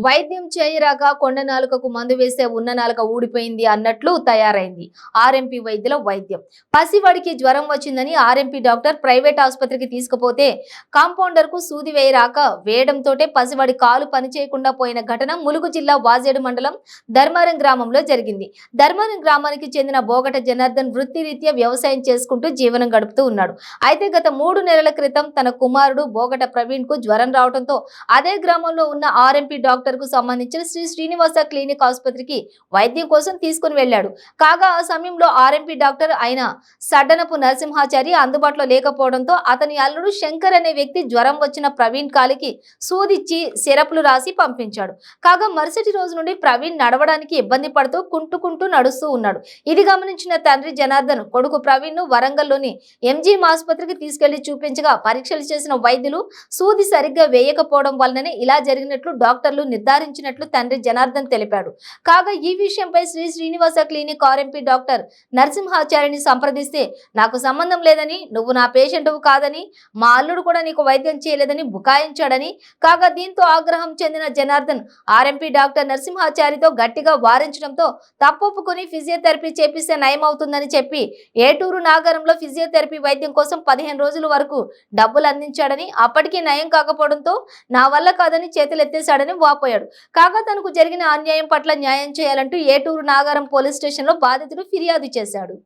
వైద్యం చేయరాక కొండ నాలుకకు మందు వేస్తే ఉన్న నాలుక ఊడిపోయింది అన్నట్లు తయారైంది ఆర్ఎంపీ వైద్యుల వైద్యం. పసివాడికి జ్వరం వచ్చిందని ఆర్ఎంపీ డాక్టర్ ప్రైవేట్ ఆసుపత్రికి తీసుకుపోతే కాంపౌండర్ కు సూది వేయరాక వేయడంతోటే పసివాడి కాలు పనిచేయకుండా పోయిన ఘటన ములుగు జిల్లా వాజేడు మండలం ధర్మారం గ్రామంలో జరిగింది. ధర్మారం గ్రామానికి చెందిన బోగట జనార్దన్ వృత్తిరీత్యా వ్యవసాయం చేసుకుంటూ జీవనం గడుపుతూ ఉన్నాడు. అయితే గత 3 నెలల క్రితం తన కుమారుడు బోగట ప్రవీణ్ కు జ్వరం రావడంతో అదే గ్రామంలో ఉన్న ఆర్ఎంపీ డాక్టర్ కు సంబంధించిన శ్రీ శ్రీనివాస క్లినిక్ ఆసుపత్రికి వైద్యం కోసం తీసుకుని వెళ్లాడు. కాగా ఆ సమయంలో ఆర్ఎంపీ డాక్టర్ అయిన సడ్డనపు నరసింహాచారి అందుబాటులో లేకపోవడంతో అతని అల్లుడు శంకర్ అనే వ్యక్తి జ్వరం వచ్చిన ప్రవీణ్ కాలికి సూదిచ్చి సిరప్లు రాసి పంపించాడు. కాగా మరుసటి రోజు నుండి ప్రవీణ్ నడవడానికి ఇబ్బంది పడుతూ కుంటుకుంటూ నడుస్తూ ఉన్నాడు. ఇది గమనించిన తండ్రి జనార్దన్ కొడుకు ప్రవీణ్ ను వరంగల్లోని ఎంజీఎం ఆసుపత్రికి తీసుకెళ్లి చూపించగా పరీక్షలు చేసిన వైద్యులు సూది సరిగ్గా వేయకపోవడం వల్లనే ఇలా జరిగినట్లు డాక్టర్లు నిర్ధారించినట్లు తండ్రి జనార్దన్ తెలిపాడు. కాగా ఈ విషయంపై Sri Srinivasa clinic RMP doctor నరసింహాచారిని సంప్రదిస్తే నాకు సంబంధం లేదని, నువ్వు నా పేషెంట్వు కాదని, మా అల్లుడు కూడా నీకు వైద్యం చేయలేదని బుకాయించాడని. కాగా దీంతో ఆగ్రహం చెందిన జనార్దన్ ఆర్ఎంపీ డాక్టర్ నరసింహాచారితో గట్టిగా వారించడంతో తప్పొప్పుకొని ఫిజియోథెరపీ చేపిస్తే నయం అవుతుందని చెప్పి ఏటూరు నాగరంలో ఫిజియోథెరపీ వైద్యం కోసం 15 రోజుల వరకు డబ్బులు అందించాడని, అప్పటికీ నయం కాకపోవడంతో నా వల్ల కాదని చేతులెత్తేశాడని వాపోయాడు. కాగా తనకు జరిగిన అన్యాయం పట్ల న్యాయం చేయాలంటూ ఏటూరు నాగారం పోలీస్ స్టేషన్లో బాధితుడు ఫిర్యాదు చేశాడు.